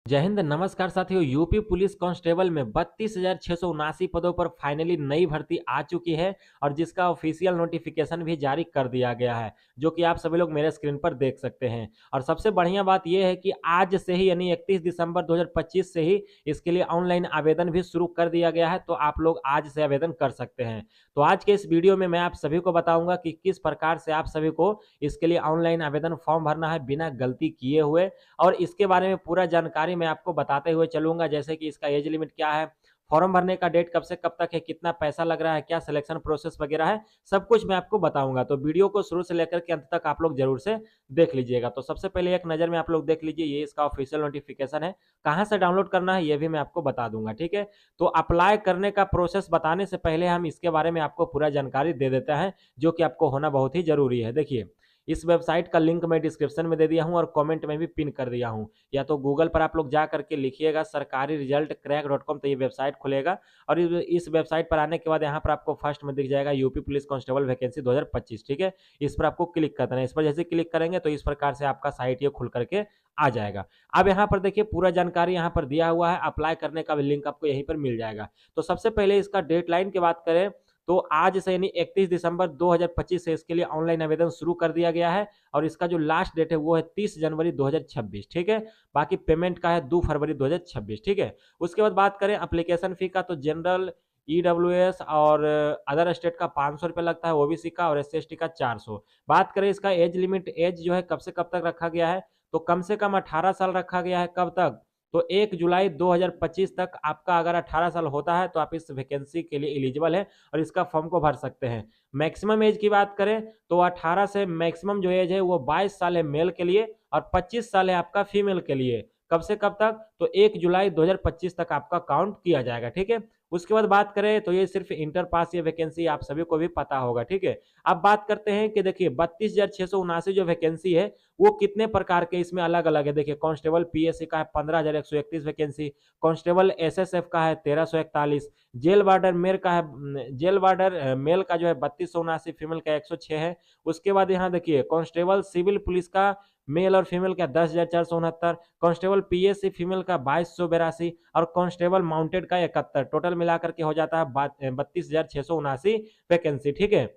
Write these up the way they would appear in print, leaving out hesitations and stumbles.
जय हिंद। नमस्कार साथियों। यूपी पुलिस कांस्टेबल में 32,679 पदों पर फाइनली नई भर्ती आ चुकी है और जिसका ऑफिशियल नोटिफिकेशन भी जारी कर दिया गया है, जो कि आप सभी लोग मेरे स्क्रीन पर देख सकते हैं। और सबसे बढ़िया बात यह है कि आज से ही यानी 31 दिसंबर 2025 से ही इसके लिए ऑनलाइन आवेदन भी शुरू कर दिया गया है, तो आप लोग आज से आवेदन कर सकते हैं। तो आज के इस वीडियो में मैं आप सभी को बताऊंगा कि किस प्रकार से आप सभी को इसके लिए ऑनलाइन आवेदन फॉर्म भरना है बिना गलती किए हुए, और इसके बारे में पूरा जानकारी मैं आपको बताते हुए चलूंगा। जैसे कि इसका एज लिमिट क्या है, फॉर्म भरने का डेट कब से कब तक है, कितना पैसा लग रहा है, क्या सिलेक्शन प्रोसेस वगैरह है, सब कुछ मैं आपको बताऊंगा। तो वीडियो को शुरू से लेकर के अंत तक आप लोग जरूर से देख लीजिएगा। तो सबसे पहले एक नज़र में आप लोग देख लीजिए, ये इसका ऑफिशियल नोटिफिकेशन है। कहाँ से डाउनलोड करना है ये भी मैं आपको बता दूंगा, ठीक है। तो अप्लाई करने का प्रोसेस बताने से पहले हम इसके बारे में आपको पूरा जानकारी दे देते हैं, जो कि आपको होना बहुत ही जरूरी है। देखिए, इस वेबसाइट का लिंक मैं डिस्क्रिप्शन में दे दिया हूं और कमेंट में भी पिन कर दिया हूं। या तो गूगल पर आप लोग जा करके लिखिएगा सरकारी रिजल्ट क्रैक.com, तो ये वेबसाइट खुलेगा। और इस वेबसाइट पर आने के बाद यहाँ पर आपको फर्स्ट में दिख जाएगा यूपी पुलिस कांस्टेबल वैकेंसी 2025, ठीक है। इस पर आपको क्लिक करना है। इस पर जैसे क्लिक करेंगे तो इस प्रकार से आपका साइट ये खुल करके आ जाएगा। अब यहाँ पर देखिए पूरा जानकारी यहाँ पर दिया हुआ है, अप्लाई करने का भी लिंक आपको यहीं पर मिल जाएगा। तो सबसे पहले इसका डेडलाइन की बात करें तो आज से यानी 31 दिसंबर 2025 से इसके लिए ऑनलाइन आवेदन शुरू कर दिया गया है। और इसका जो लास्ट डेट है वो है 30 जनवरी 2026, ठीक है। बाकी पेमेंट का है 2 फरवरी 2026, ठीक है। उसके बाद बात करें एप्लीकेशन फी का, तो जनरल, ईडब्ल्यूएस और अदर स्टेट का 500 रुपये लगता है, ओबीसी का और एससी एसटी का 400। बात करें इसका एज लिमिट, एज जो है कब से कब तक रखा गया है, तो कम से कम 18 साल रखा गया है। कब तक, तो 1 जुलाई 2025 तक आपका अगर 18 साल होता है तो आप इस वैकेंसी के लिए एलिजिबल है और इसका फॉर्म को भर सकते हैं। मैक्सिमम एज की बात करें तो 18 से मैक्सिमम जो एज है वो 22 साल है मेल के लिए और 25 साल है आपका फीमेल के लिए। कब से कब तक, तो 1 जुलाई 2025 तक आपका काउंट किया जाएगा, ठीक है। उसके बाद बात करें तो ये सिर्फ इंटर पास ये वैकेंसी आप सभी को भी पता होगा, ठीक है। अब बात करते हैं कि देखिए 32,679 जो वैकेंसी है वो कितने प्रकार के इसमें अलग अलग है। देखिए, कांस्टेबल पीएससी का है 15,131 वैकेंसी, कांस्टेबल एसएसएफ का है 1341, जेल वार्डर मेल का है, जेल वार्डर मेल का जो है 3279, फीमेल का 106 है। उसके बाद यहाँ देखिए कांस्टेबल सिविल पुलिस का मेल और फीमेल का 10,469, कांस्टेबल पीएससी फीमेल का 2282 और कांस्टेबल माउंटेड का 71। टोटल मिलाकर के हो जाता है 32,679 वैकेंसी, ठीक है।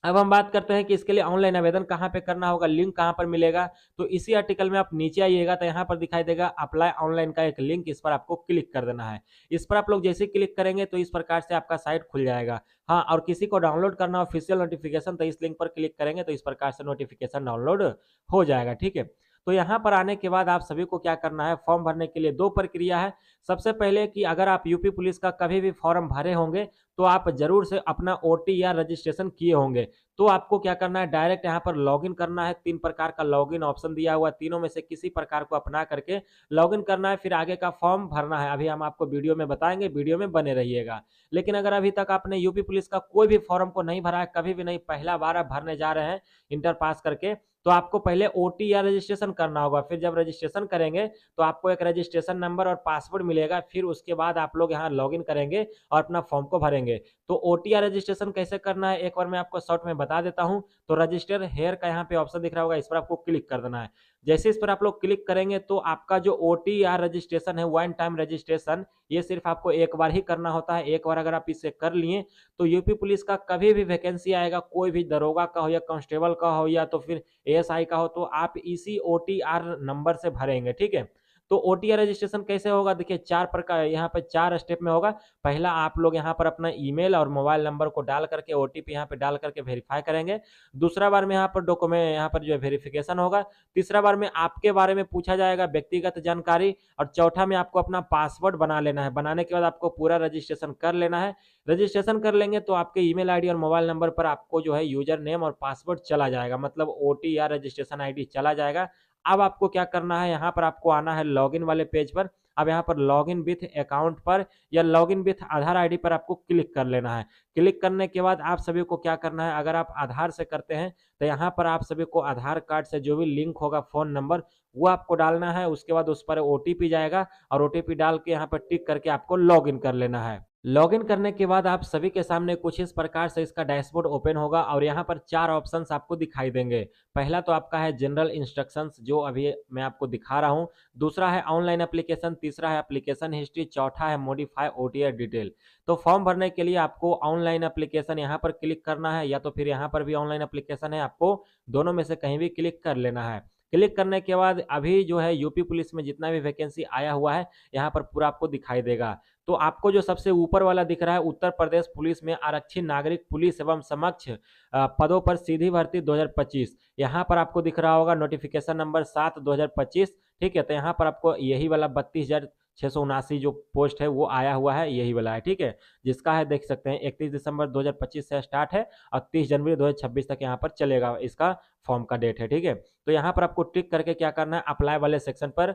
अब हम बात करते हैं कि इसके लिए ऑनलाइन आवेदन कहाँ पे करना होगा, लिंक कहाँ पर मिलेगा। तो इसी आर्टिकल में आप नीचे आइएगा तो यहाँ पर दिखाई देगा अप्लाई ऑनलाइन का एक लिंक, इस पर आपको क्लिक कर देना है। इस पर आप लोग जैसे क्लिक करेंगे तो इस प्रकार से आपका साइट खुल जाएगा। हाँ, और किसी को डाउनलोड करना ऑफिशियल नोटिफिकेशन तो इस लिंक पर क्लिक करेंगे तो इस प्रकार से नोटिफिकेशन डाउनलोड हो जाएगा, ठीक है। तो यहाँ पर आने के बाद आप सभी को क्या करना है, फॉर्म भरने के लिए दो प्रक्रिया है। सबसे पहले कि अगर आप यूपी पुलिस का कभी भी फॉर्म भरे होंगे तो आप जरूर से अपना ओटी या रजिस्ट्रेशन किए होंगे। तो आपको क्या करना है, डायरेक्ट यहाँ पर लॉगिन करना है। 3 प्रकार का लॉगिन ऑप्शन दिया हुआ, तीनों में से किसी प्रकार को अपना करके लॉगिन करना है, फिर आगे का फॉर्म भरना है। अभी हम आपको वीडियो में बताएंगे, वीडियो में बने रहिएगा। लेकिन अगर अभी तक आपने यूपी पुलिस का कोई भी फॉर्म को नहीं भरा है, कभी भी नहीं, पहला बार आप भरने जा रहे हैं इंटर पास करके, तो आपको पहले ओटी या रजिस्ट्रेशन करना होगा। फिर जब रजिस्ट्रेशन करेंगे तो आपको एक रजिस्ट्रेशन नंबर और पासवर्ड मिलेगा। फिर उसके बाद आप लोग यहाँ लॉगिन करेंगे और अपना फॉर्म को भरेंगे। तो ओटी या रजिस्ट्रेशन कैसे करना है एक बार मैं आपको शॉर्ट में बता देता हूँ। तो रजिस्टर हेयर का यहाँ पे ऑप्शन दिख रहा होगा, इस पर आपको क्लिक कर देना है। जैसे इस पर आप लोग क्लिक करेंगे तो आपका जो ओटी या रजिस्ट्रेशन है, वन टाइम रजिस्ट्रेशन, ये सिर्फ आपको एक बार ही करना होता है। एक बार अगर आप इसे कर लिए तो यूपी पुलिस का कभी भी वैकेंसी आएगा, कोई भी दरोगा का हो या कांस्टेबल का हो या तो फिर एएसआई का हो, तो आप इसी ओटीआर नंबर से भरेंगे, ठीक है। तो ओटीआर रजिस्ट्रेशन कैसे होगा, देखिए 4 प्रकार, यहाँ पे 4 स्टेप में होगा। पहला, आप लोग यहाँ पर अपना ईमेल और मोबाइल नंबर को डाल करके ओटीपी यहाँ पे डाल करके वेरीफाई करेंगे। दूसरा बार में यहाँ पर डॉक्यूमेंट, यहाँ पर जो है वेरिफिकेशन होगा। तीसरा बार में आपके बारे में पूछा जाएगा, व्यक्तिगत जानकारी। और चौथा में आपको अपना पासवर्ड बना लेना है। बनाने के बाद आपको पूरा रजिस्ट्रेशन कर लेना है। रजिस्ट्रेशन कर लेंगे तो आपके ईमेल आईडी और मोबाइल नंबर पर आपको जो है यूजर नेम और पासवर्ड चला जाएगा, मतलब ओटी या रजिस्ट्रेशन आईडी चला जाएगा। अब आपको क्या करना है, यहाँ पर आपको आना है लॉगिन वाले पेज पर। अब यहाँ पर लॉगिन विथ अकाउंट पर या लॉगिन विथ आधार आईडी पर आपको क्लिक कर लेना है। क्लिक करने के बाद आप सभी को क्या करना है, अगर आप आधार से करते हैं तो यहाँ पर आप सभी को आधार कार्ड से जो भी लिंक होगा फ़ोन नंबर वो आपको डालना है। उसके बाद उस पर ओटीपी जाएगा और ओटीपी डाल के यहाँ पर टिक करके आपको लॉगिन कर लेना है। लॉगिन करने के बाद आप सभी के सामने कुछ इस प्रकार से इसका डैशबोर्ड ओपन होगा और यहाँ पर 4 ऑप्शंस आपको दिखाई देंगे। पहला तो आपका है जनरल इंस्ट्रक्शंस, जो अभी मैं आपको दिखा रहा हूँ। दूसरा है ऑनलाइन एप्लीकेशन, तीसरा है एप्लीकेशन हिस्ट्री, चौथा है मॉडिफाई ओटीआर डिटेल। तो फॉर्म भरने के लिए आपको ऑनलाइन एप्लीकेशन यहाँ पर क्लिक करना है, या तो फिर यहाँ पर भी ऑनलाइन एप्लीकेशन है, आपको दोनों में से कहीं भी क्लिक कर लेना है। क्लिक करने के बाद अभी जो है यूपी पुलिस में जितना भी वैकेंसी आया हुआ है यहाँ पर पूरा आपको दिखाई देगा। तो आपको जो सबसे ऊपर वाला दिख रहा है उत्तर प्रदेश पुलिस में आरक्षी नागरिक पुलिस एवं समक्ष पदों पर सीधी भर्ती 2025, यहाँ पर आपको दिख रहा होगा नोटिफिकेशन नंबर 7/2025। ठीक है, तो यहाँ पर आपको यही वाला 32,679 जो पोस्ट है वो आया हुआ है, यही वाला है। ठीक है, जिसका है देख सकते हैं 31 दिसंबर 2025 से स्टार्ट है और 30 जनवरी 2026 तक यहाँ पर चलेगा, इसका फॉर्म का डेट है। ठीक है, तो यहाँ पर आपको टिक करके क्या करना है, अप्लाई वाले सेक्शन पर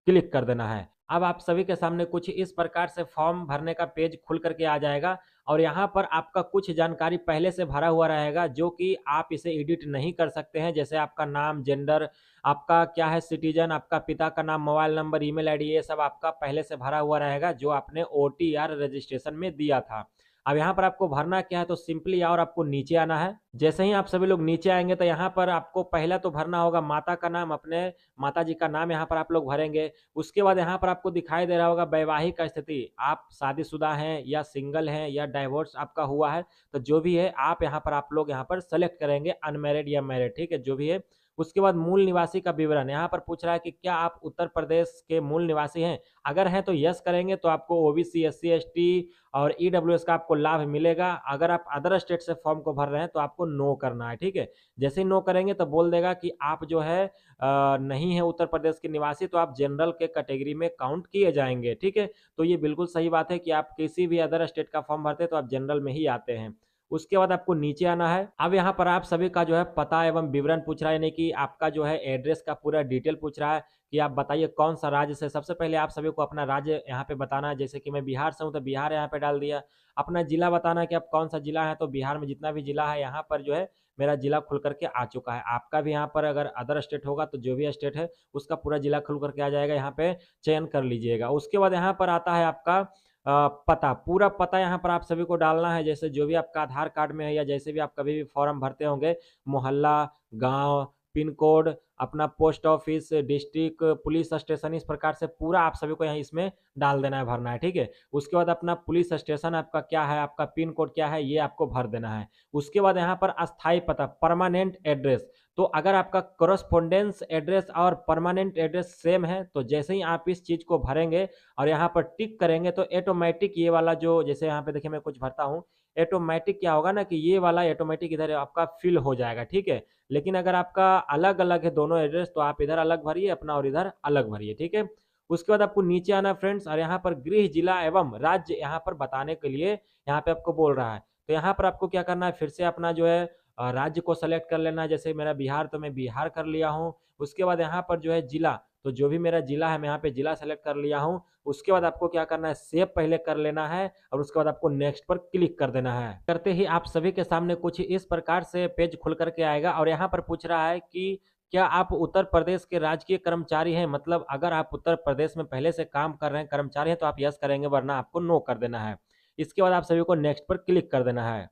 क्लिक कर देना है। अब आप सभी के सामने कुछ इस प्रकार से फॉर्म भरने का पेज खुल करके आ जाएगा और यहाँ पर आपका कुछ जानकारी पहले से भरा हुआ रहेगा जो कि आप इसे एडिट नहीं कर सकते हैं। जैसे आपका नाम, जेंडर, आपका क्या है सिटीजन, आपका पिता का नाम, मोबाइल नंबर, ईमेल आईडी, ये सब आपका पहले से भरा हुआ रहेगा जो आपने ओटीआर रजिस्ट्रेशन में दिया था। अब यहाँ पर आपको भरना क्या है, तो सिंपली और आपको नीचे आना है। जैसे ही आप सभी लोग नीचे आएंगे तो यहाँ पर आपको पहला तो भरना होगा माता का नाम, अपने माता जी का नाम यहाँ पर आप लोग भरेंगे। उसके बाद यहाँ पर आपको दिखाई दे रहा होगा वैवाहिक स्थिति, आप शादीशुदा हैं या सिंगल हैं या डाइवोर्स आपका हुआ है, तो जो भी है आप यहाँ पर आप लोग यहाँ पर सेलेक्ट करेंगे, अनमैरिड या मैरिड। ठीक है, जो भी है। उसके बाद मूल निवासी का विवरण, यहाँ पर पूछ रहा है कि क्या आप उत्तर प्रदेश के मूल निवासी हैं। अगर हैं तो यस करेंगे तो आपको ओबीसी, एससी, एसटी और ईडब्ल्यूएस का आपको लाभ मिलेगा। अगर आप अदर स्टेट से फॉर्म को भर रहे हैं तो आपको नो करना है। ठीक है, जैसे ही नो करेंगे तो बोल देगा कि आप जो है नहीं है उत्तर प्रदेश के निवासी, तो आप जनरल के कैटेगरी में काउंट किए जाएंगे। ठीक है, तो ये बिल्कुल सही बात है कि आप किसी भी अदर स्टेट का फॉर्म भरते हैं तो आप जनरल में ही आते हैं। उसके बाद आपको नीचे आना है। अब यहाँ पर आप सभी का जो है पता एवं विवरण पूछ रहा है, यानी कि आपका जो है एड्रेस का पूरा डिटेल पूछ रहा है कि आप बताइए कौन सा राज्य से। सबसे पहले आप सभी को अपना राज्य यहाँ पे बताना है। जैसे कि मैं बिहार से हूँ तो बिहार यहाँ पे डाल दिया। अपना जिला बताना है कि आप कौन सा जिला है, तो बिहार में जितना भी जिला है यहाँ पर जो है मेरा जिला खुल करके आ चुका है। आपका भी यहाँ पर अगर अदर स्टेट होगा तो जो भी स्टेट है उसका पूरा जिला खुल करके आ जाएगा, यहाँ पे चयन कर लीजिएगा। उसके बाद यहाँ पर आता है आपका पता, पूरा पता यहाँ पर आप सभी को डालना है। जैसे जो भी आपका आधार कार्ड में है या जैसे भी आप कभी भी फॉर्म भरते होंगे, मोहल्ला, गांव, पिन कोड, अपना post office, district, police station, इस प्रकार से पूरा आप सभी को यहाँ इसमें डाल देना है, भरना है। ठीक है, उसके बाद अपना पुलिस स्टेशन आपका क्या है, आपका पिन कोड क्या है, ये आपको भर देना है। उसके बाद यहाँ पर अस्थायी पता, परमानेंट एड्रेस, तो अगर आपका करस्पोंडेंस एड्रेस और परमानेंट एड्रेस सेम है तो जैसे ही आप इस चीज़ को भरेंगे और यहाँ पर टिक करेंगे तो ऑटोमेटिक ये वाला जो, जैसे यहाँ पे देखिए मैं कुछ भरता हूँ, ऑटोमेटिक क्या होगा ना कि ये वाला ऑटोमेटिक इधर आपका फिल हो जाएगा। ठीक है, लेकिन अगर आपका अलग अलग है दोनों एड्रेस तो आप इधर अलग भरिए अपना और इधर अलग भरिए। ठीक है, उसके बाद आपको नीचे आना फ्रेंड्स, और यहाँ पर गृह जिला एवं राज्य यहाँ पर बताने के लिए यहाँ पे आपको बोल रहा है। तो यहाँ पर आपको क्या करना है, फिर से अपना जो है राज्य को सेलेक्ट कर लेना है। जैसे मेरा बिहार तो मैं बिहार कर लिया हूँ। उसके बाद यहाँ पर जो है जिला, तो जो भी मेरा जिला है मैं यहाँ पे जिला सेलेक्ट कर लिया हूँ। उसके बाद आपको क्या करना है, सेव पहले कर लेना है और उसके बाद आपको नेक्स्ट पर क्लिक कर देना है। करते ही आप सभी के सामने कुछ इस प्रकार से पेज खुल करके आएगा और यहाँ पर पूछ रहा है कि क्या आप उत्तर प्रदेश के राजकीय कर्मचारी हैं। मतलब अगर आप उत्तर प्रदेश में पहले से काम कर रहे हैं, कर्मचारी हैं, तो आप यस करेंगे, वरना आपको नो कर देना है। इसके बाद आप सभी को नेक्स्ट पर क्लिक कर देना है।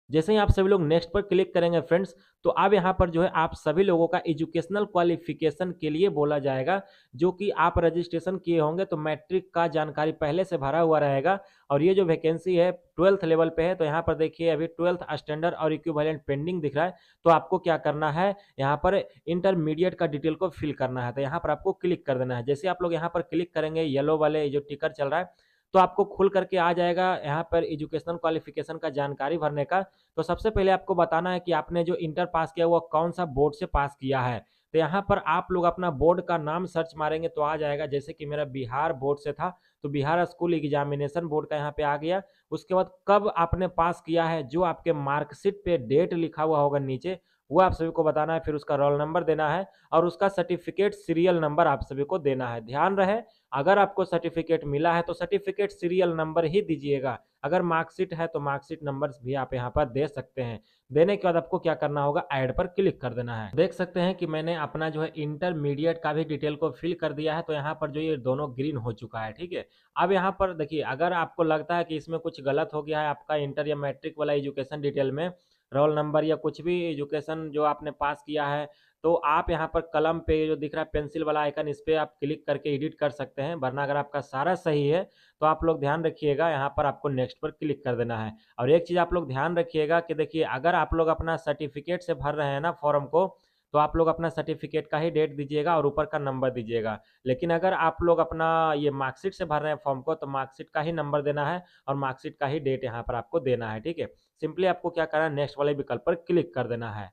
जैसे ही आप सभी लोग नेक्स्ट पर क्लिक करेंगे फ्रेंड्स, तो अब यहाँ पर जो है आप सभी लोगों का एजुकेशनल क्वालिफिकेशन के लिए बोला जाएगा। जो कि आप रजिस्ट्रेशन किए होंगे तो मैट्रिक का जानकारी पहले से भरा हुआ रहेगा। और ये जो वैकेंसी है 12th लेवल पे है, तो यहाँ पर देखिए अभी 12th स्टैंडर्ड और इक्विवेलेंट पेंडिंग दिख रहा है। तो आपको क्या करना है, यहाँ पर इंटरमीडिएट का डिटेल को फिल करना है, तो यहाँ पर आपको क्लिक कर देना है। जैसे आप लोग यहाँ पर क्लिक करेंगे, येलो वाले जो टिकर चल रहा है, तो आपको खुल करके आ जाएगा यहाँ पर एजुकेशनल क्वालिफिकेशन का जानकारी भरने का। तो सबसे पहले आपको बताना है कि आपने जो इंटर पास किया वो कौन सा बोर्ड से पास किया है। तो यहाँ पर आप लोग अपना बोर्ड का नाम सर्च मारेंगे तो आ जाएगा। जैसे कि मेरा बिहार बोर्ड से था तो बिहार स्कूल एग्जामिनेशन बोर्ड का यहाँ पे आ गया। उसके बाद कब आपने पास किया है, जो आपके मार्कशीट पे डेट लिखा हुआ होगा नीचे, वो आप सभी को बताना है, फिर उसका रोल नंबर देना है और उसका सर्टिफिकेट सीरियल नंबर आप सभी को देना है। ध्यान रहे, अगर आपको सर्टिफिकेट मिला है तो सर्टिफिकेट सीरियल नंबर ही दीजिएगा। अगर मार्कशीट है तो मार्कशीट नंबर्स भी आप यहाँ पर दे सकते हैं। देने के बाद आपको क्या करना होगा, ऐड पर क्लिक कर देना है। देख सकते हैं कि मैंने अपना जो है इंटरमीडिएट का भी डिटेल को फिल कर दिया है, तो यहाँ पर जो ये दोनों ग्रीन हो चुका है, ठीक है। अब यहाँ पर देखिए, अगर आपको लगता है कि इसमें कुछ गलत हो गया है, आपका इंटर या मैट्रिक वाला एजुकेशन डिटेल में रोल नंबर या कुछ भी एजुकेशन जो आपने पास किया है, तो आप यहाँ पर कलम पे जो दिख रहा है पेंसिल वाला आइकन, इस पे आप क्लिक करके एडिट कर सकते हैं। वरना अगर आपका सारा सही है तो आप लोग ध्यान रखिएगा, यहाँ पर आपको नेक्स्ट पर क्लिक कर देना है। और एक चीज़ आप लोग ध्यान रखिएगा कि देखिए, अगर आप लोग अपना सर्टिफिकेट से भर रहे हैं ना फॉर्म को, तो आप लोग अपना सर्टिफिकेट का ही डेट दीजिएगा और ऊपर का नंबर दीजिएगा। लेकिन अगर आप लोग अपना ये मार्कशीट से भर रहे हैं फॉर्म को, तो मार्कशीट का ही नंबर देना है और मार्कशीट का ही डेट यहाँ पर आपको देना है, ठीक है। सिंपली आपको क्या करना है, नेक्स्ट वाले विकल्प पर क्लिक कर देना है।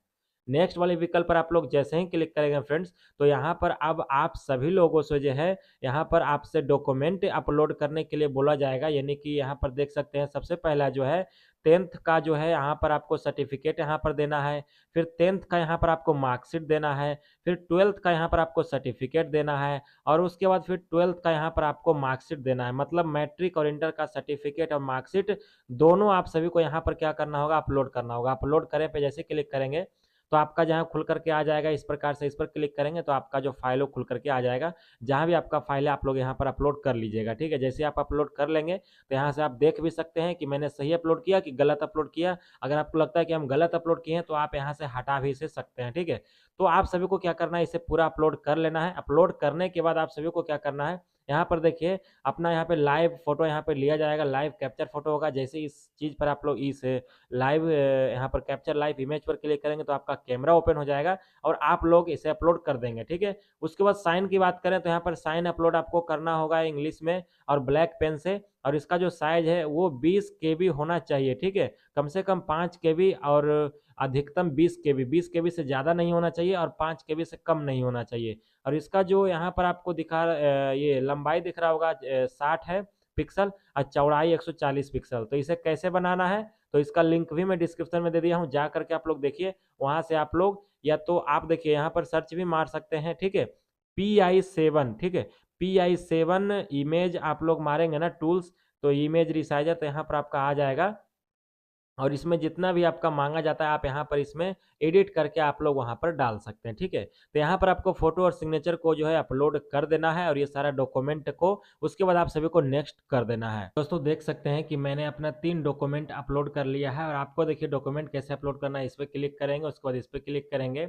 नेक्स्ट वाले विकल्प पर आप लोग जैसे ही क्लिक करेंगे फ्रेंड्स, तो यहाँ पर अब आप सभी लोगों से जो है, यहाँ पर आपसे डॉक्यूमेंट अपलोड करने के लिए बोला जाएगा। यानी कि यहाँ पर देख सकते हैं, सबसे पहला जो है 10th का जो है यहाँ पर आपको सर्टिफिकेट यहाँ पर देना है। फिर 10th का यहाँ पर आपको मार्कशीट देना है। फिर 12th का यहाँ पर आपको सर्टिफिकेट देना है और उसके बाद फिर 12th का यहाँ पर आपको मार्कशीट देना है। मतलब मैट्रिक और इंटर का सर्टिफिकेट और मार्कशीट दोनों आप सभी को यहाँ पर क्या करना होगा, अपलोड करना होगा। अपलोड करें पे जैसे क्लिक करेंगे तो आपका जहाँ खुल करके आ जाएगा, इस प्रकार से इस पर क्लिक करेंगे तो आपका जो फाइल हो खुल करके आ जाएगा। जहाँ भी आपका फाइल है आप लोग यहाँ पर अपलोड कर लीजिएगा, ठीक है। जैसे आप अपलोड कर लेंगे तो यहाँ से आप देख भी सकते हैं कि मैंने सही अपलोड किया कि गलत अपलोड किया। अगर आपको लगता है कि हम गलत अपलोड किए हैं तो आप यहाँ से हटा भी इसे सकते हैं, ठीक है। तो आप सभी को क्या करना है, इसे पूरा अपलोड कर लेना है। अपलोड करने के बाद आप सभी को क्या करना है, यहाँ पर देखिए अपना यहाँ पे लाइव फोटो यहाँ पे लिया जाएगा, लाइव कैप्चर फोटो होगा। जैसे इस चीज़ पर आप लोग इस लाइव यहाँ पर कैप्चर लाइव इमेज पर क्लिक करेंगे तो आपका कैमरा ओपन हो जाएगा और आप लोग इसे अपलोड कर देंगे, ठीक है। उसके बाद साइन की बात करें तो यहाँ पर साइन अपलोड आपको करना होगा इंग्लिश में और ब्लैक पेन से। और इसका जो साइज है वो 20 KB होना चाहिए, ठीक है। कम से कम 5 KB और अधिकतम 20 KB। 20 KB से ज़्यादा नहीं होना चाहिए और 5 KB से कम नहीं होना चाहिए। और इसका जो यहाँ पर आपको दिखा ये लंबाई दिख रहा होगा 60 है पिक्सल और चौड़ाई 140 पिक्सल। तो इसे कैसे बनाना है, तो इसका लिंक भी मैं डिस्क्रिप्शन में दे दिया हूँ, जा करके आप लोग देखिए। वहाँ से आप लोग या तो आप देखिए यहाँ पर सर्च भी मार सकते हैं, ठीक है। PI7, ठीक है। PI7 इमेज आप लोग मारेंगे ना टूल्स, तो इमेज रिसाइजर, तो यहाँ पर आपका आ जाएगा। और इसमें जितना भी आपका मांगा जाता है आप यहाँ पर इसमें एडिट करके आप लोग वहाँ पर डाल सकते हैं, ठीक है। तो यहाँ पर आपको फोटो और सिग्नेचर को जो है अपलोड कर देना है और ये सारा डॉक्यूमेंट को, उसके बाद आप सभी को नेक्स्ट कर देना है। दोस्तों देख सकते हैं कि मैंने अपना 3 डॉक्यूमेंट अपलोड कर लिया है और आपको देखिए डॉक्यूमेंट कैसे अपलोड करना है। इस पर क्लिक करेंगे, उसके बाद इस पर क्लिक करेंगे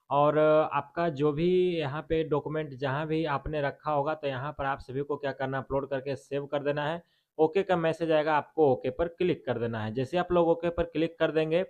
और आपका जो भी यहाँ पे डॉक्यूमेंट जहाँ भी आपने रखा होगा, तो यहाँ पर आप सभी को क्या करना, अपलोड करके सेव कर देना है। ओके का मैसेज आएगा, आपको ओके पर क्लिक कर देना है। जैसे आप लोग ओके पर क्लिक कर देंगे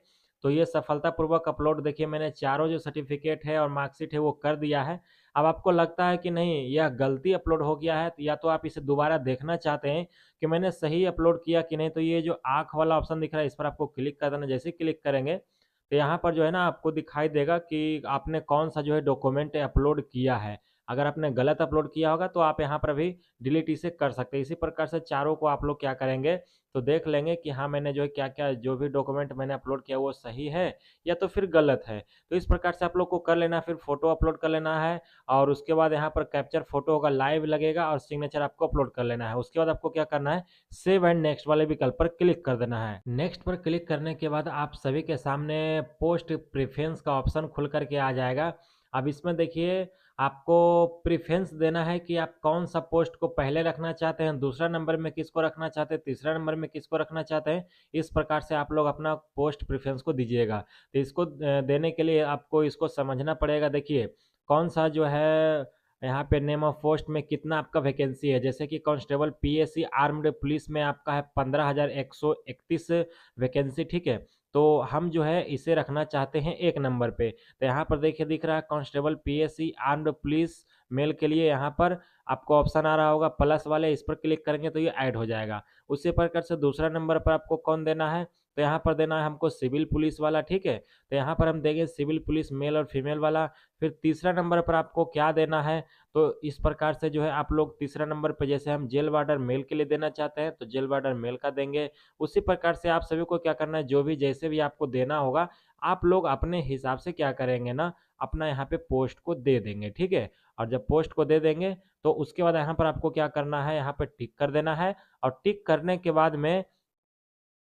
तो ये सफलतापूर्वक अपलोड, देखिए मैंने चारों जो सर्टिफिकेट है और मार्कशीट है वो कर दिया है। अब आपको लगता है कि नहीं यह गलती अपलोड हो गया है, या तो आप इसे दोबारा देखना चाहते हैं कि मैंने सही अपलोड किया कि नहीं, तो ये जो आँख वाला ऑप्शन दिख रहा है इस पर आपको क्लिक कर देना। जैसे क्लिक करेंगे तो यहाँ पर जो है ना आपको दिखाई देगा कि आपने कौन सा जो है डॉक्यूमेंट अपलोड किया है। अगर आपने गलत अपलोड किया होगा तो आप यहाँ पर भी डिलीट इसे कर सकते हैं। इसी प्रकार से चारों को आप लोग क्या करेंगे, तो देख लेंगे कि हाँ मैंने जो है क्या क्या जो भी डॉक्यूमेंट मैंने अपलोड किया वो सही है या तो फिर गलत है। तो इस प्रकार से आप लोग को कर लेना है। फिर फोटो अपलोड कर लेना है और उसके बाद यहाँ पर कैप्चर फोटो होगा, लाइव लगेगा और सिग्नेचर आपको अपलोड कर लेना है। उसके बाद आपको क्या करना है, सेव एंड नेक्स्ट वाले विकल्प पर क्लिक कर देना है। नेक्स्ट पर क्लिक करने के बाद आप सभी के सामने पोस्ट प्रेफरेंस का ऑप्शन खुल करके आ जाएगा। अब इसमें देखिए आपको प्रेफरेंस देना है कि आप कौन सा पोस्ट को पहले रखना चाहते हैं, दूसरा नंबर में किसको रखना चाहते हैं, तीसरा नंबर में किसको रखना चाहते हैं। इस प्रकार से आप लोग अपना पोस्ट प्रेफरेंस को दीजिएगा। तो इसको देने के लिए आपको इसको समझना पड़ेगा। देखिए कौन सा जो है यहाँ पे नेम ऑफ पोस्ट में कितना आपका वैकेंसी है। जैसे कि कांस्टेबल PSC आर्म्ड पुलिस में आपका है 15,131 वैकेंसी, ठीक है। तो हम जो है इसे रखना चाहते हैं 1 नंबर पे। तो यहाँ पर देखिए दिख रहा है constable PSC armed police male के लिए यहाँ पर आपको ऑप्शन आ रहा होगा प्लस वाले, इस पर क्लिक करेंगे तो ये ऐड हो जाएगा। उसी प्रकार से दूसरा नंबर पर आपको कौन देना है, तो यहाँ पर देना है हमको सिविल पुलिस वाला, ठीक है। तो यहाँ पर हम देंगे सिविल पुलिस मेल और फीमेल वाला। फिर तीसरा नंबर पर आपको क्या देना है, तो इस प्रकार से जो है आप लोग तीसरा नंबर पर जैसे हम जेल वार्डर मेल के लिए देना चाहते हैं तो जेल वार्डर मेल का देंगे। उसी प्रकार से आप सभी को क्या करना है, जो भी जैसे भी आपको देना होगा आप लोग अपने हिसाब से क्या करेंगे ना, अपना यहाँ पे पोस्ट को दे देंगे, ठीक है। और जब पोस्ट को दे देंगे तो उसके बाद यहाँ पर आपको क्या करना है, यहाँ पर टिक कर देना है। और टिक करने के बाद में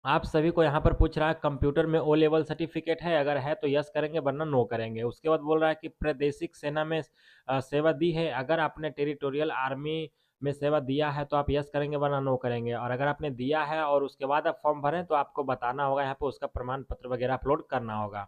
आप सभी को यहाँ पर पूछ रहा है कंप्यूटर में ओ लेवल सर्टिफिकेट है, अगर है तो यस करेंगे वरना नो करेंगे। उसके बाद बोल रहा है कि प्रादेशिक सेना में सेवा दी है, अगर आपने टेरिटोरियल आर्मी में सेवा दिया है तो आप यस करेंगे वरना नो करेंगे। और अगर आपने दिया है और उसके बाद आप फॉर्म भरें तो आपको बताना होगा, यहाँ पे उसका प्रमाण पत्र वगैरह अपलोड करना होगा।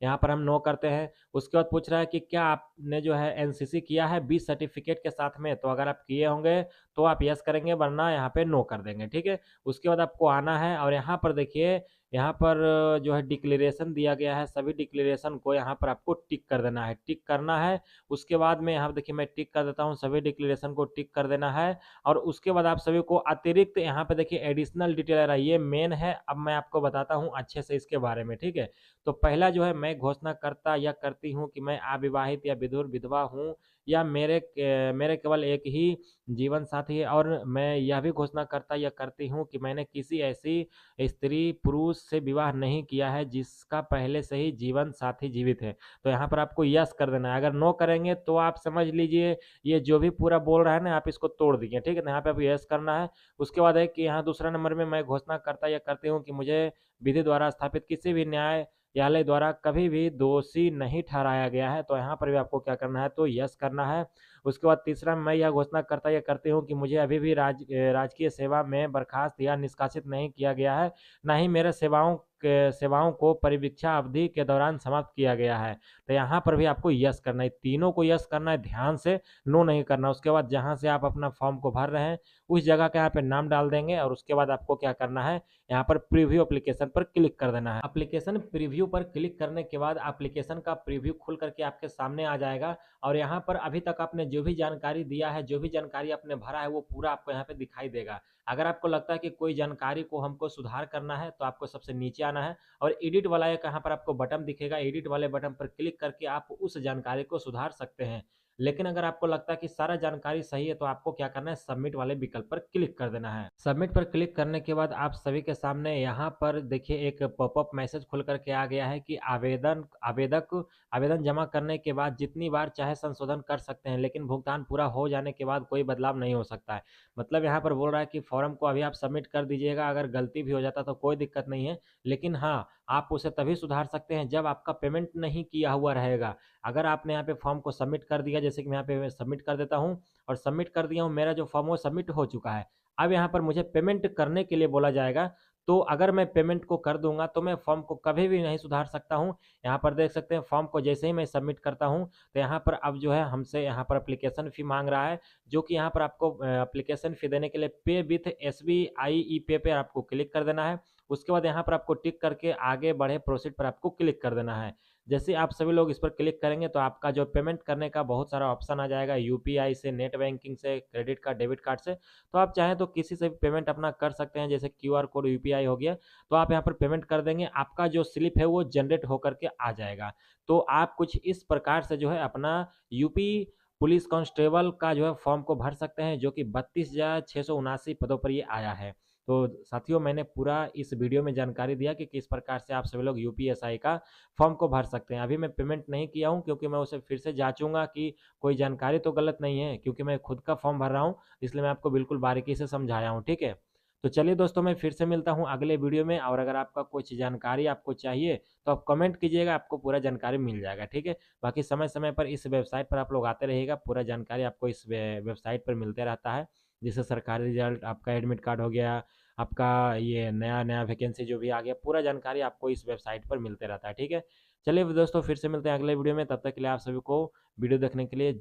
यहाँ पर हम नो करते हैं। उसके बाद पूछ रहा है कि क्या आपने जो है एनसीसी किया है 20 सर्टिफिकेट के साथ में, तो अगर आप किए होंगे तो आप यस करेंगे वरना यहाँ पे नो कर देंगे, ठीक है। उसके बाद आपको आना है और यहाँ पर देखिए, यहाँ पर जो है डिक्लेरेशन दिया गया है, सभी डिक्लेरेशन को यहाँ पर आपको टिक कर देना है, टिक करना है। उसके बाद में यहाँ पर देखिए मैं टिक कर देता हूँ, सभी डिक्लेरेशन को टिक कर देना है। और उसके बाद आप सभी को अतिरिक्त यहाँ पे देखिए एडिशनल डिटेल आ रहा है, ये मेन है। अब मैं आपको बताता हूँ अच्छे से इसके बारे में, ठीक है। तो पहला जो है, मैं घोषणा करता या करती हूँ कि मैं अविवाहित या विधुर विधवा हूँ, या मेरे केवल एक ही जीवन साथी है। और मैं यह भी घोषणा करता या करती हूँ कि मैंने किसी ऐसी स्त्री पुरुष से विवाह नहीं किया है जिसका पहले से ही जीवन साथी जीवित है। तो यहाँ पर आपको यस कर देना है। अगर नो करेंगे तो आप समझ लीजिए ये जो भी पूरा बोल रहा है ना, आप इसको तोड़ दीजिए, ठीक है ना। यहाँ पे आप यस करना है। उसके बाद है कि यहाँ दूसरा नंबर में, मैं घोषणा करता या करती हूँ कि मुझे विधि द्वारा स्थापित किसी भी न्यायालय द्वारा कभी भी दोषी नहीं ठहराया गया है। तो यहाँ पर भी आपको क्या करना है, तो यस करना है। उसके बाद तीसरा, मैं यह घोषणा करता या करती हूँ कि मुझे अभी भी राजकीय सेवा में बर्खास्त या निष्कासित नहीं किया गया है, ना ही मेरे सेवाओं को परिवीक्षा अवधि के दौरान समाप्त किया गया है। तो यहाँ पर भी आपको यस करना है, तीनों को यस करना है, ध्यान से नो नहीं करना। उसके बाद जहाँ से आप अपना फॉर्म को भर रहे हैं उस जगह का यहाँ पे नाम डाल देंगे। और उसके बाद आपको क्या करना है, यहाँ पर प्रीव्यू एप्लीकेशन पर क्लिक कर देना है। एप्लीकेशन प्रीव्यू पर क्लिक करने के बाद एप्लीकेशन का प्रीव्यू खुल करके आपके सामने आ जाएगा। और यहाँ पर अभी तक आपने जो भी जानकारी दिया है, जो भी जानकारी आपने भरा है, वो पूरा आपको यहाँ पे दिखाई देगा। अगर आपको लगता है कि कोई जानकारी को हमको सुधार करना है तो आपको सबसे नीचे आना है और एडिट वाला एक यहाँ पर आपको बटन दिखेगा, एडिट वाले बटन पर क्लिक करके आप उस जानकारी को सुधार सकते हैं। लेकिन अगर आपको लगता है कि सारा जानकारी सही है तो आपको क्या करना है, सबमिट वाले विकल्प पर क्लिक कर देना है। सबमिट पर क्लिक करने के बाद आप सभी के सामने यहाँ पर देखिए एक पॉपअप मैसेज खुल करके आ गया है कि आवेदन जमा करने के बाद जितनी बार चाहे संशोधन कर सकते हैं, लेकिन भुगतान पूरा हो जाने के बाद कोई बदलाव नहीं हो सकता है। मतलब यहाँ पर बोल रहा है कि फॉर्म को अभी आप सबमिट कर दीजिएगा, अगर गलती भी हो जाता तो कोई दिक्कत नहीं है, लेकिन हाँ, आप उसे तभी सुधार सकते हैं जब आपका पेमेंट नहीं किया हुआ रहेगा। अगर आपने यहाँ पे फॉर्म को सबमिट कर दिया, जैसे कि मैं यहाँ पे सबमिट कर देता हूँ और सबमिट कर दिया हूँ, मेरा जो फॉर्म वो सबमिट हो चुका है। अब यहाँ पर मुझे पेमेंट करने के लिए बोला जाएगा, तो अगर मैं पेमेंट को कर दूंगा तो मैं फॉर्म को कभी भी नहीं सुधार सकता हूँ। यहाँ पर देख सकते हैं फॉर्म को जैसे ही मैं सबमिट करता हूँ तो यहाँ पर अब जो है हमसे यहाँ पर एप्लीकेशन फ़ी मांग रहा है, जो कि यहाँ पर आपको एप्लीकेशन फ़ी देने के लिए पे विथ SBI ई पे पर आपको क्लिक कर देना है। उसके बाद यहाँ पर आपको टिक करके आगे बढ़े प्रोसीड पर आपको क्लिक कर देना है। जैसे आप सभी लोग इस पर क्लिक करेंगे तो आपका जो पेमेंट करने का बहुत सारा ऑप्शन आ जाएगा, यूपीआई से, नेट बैंकिंग से, क्रेडिट कार्ड, डेबिट कार्ड से। तो आप चाहें तो किसी से भी पेमेंट अपना कर सकते हैं, जैसे क्यूआर कोड यूपीआई हो गया, तो आप यहाँ पर पेमेंट कर देंगे, आपका जो स्लिप है वो जनरेट होकर के आ जाएगा। तो आप कुछ इस प्रकार से जो है अपना यूपी पुलिस कांस्टेबल का जो है फॉर्म को भर सकते हैं, जो कि 32,679 पदों पर ये आया है। तो साथियों, मैंने पूरा इस वीडियो में जानकारी दिया कि किस प्रकार से आप सभी लोग यूपीएसआई का फॉर्म को भर सकते हैं। अभी मैं पेमेंट नहीं किया हूं क्योंकि मैं उसे फिर से जांचूंगा कि कोई जानकारी तो गलत नहीं है, क्योंकि मैं खुद का फॉर्म भर रहा हूं, इसलिए मैं आपको बिल्कुल बारीकी से समझाया हूं, ठीक है। तो चलिए दोस्तों, मैं फिर से मिलता हूं अगले वीडियो में, और अगर आपका कुछ जानकारी आपको चाहिए तो आप कमेंट कीजिएगा, आपको पूरा जानकारी मिल जाएगा, ठीक है। बाकी समय समय पर इस वेबसाइट पर आप लोग आते रहिएगा, पूरा जानकारी आपको इस वेबसाइट पर मिलते रहता है, जैसे सरकारी रिजल्ट, आपका एडमिट कार्ड हो गया, आपका ये नया नया वैकेंसी जो भी आ गया, पूरा जानकारी आपको इस वेबसाइट पर मिलते रहता है, ठीक है। चलिए दोस्तों, फिर से मिलते हैं अगले वीडियो में, तब तक के लिए आप सभी को वीडियो देखने के लिए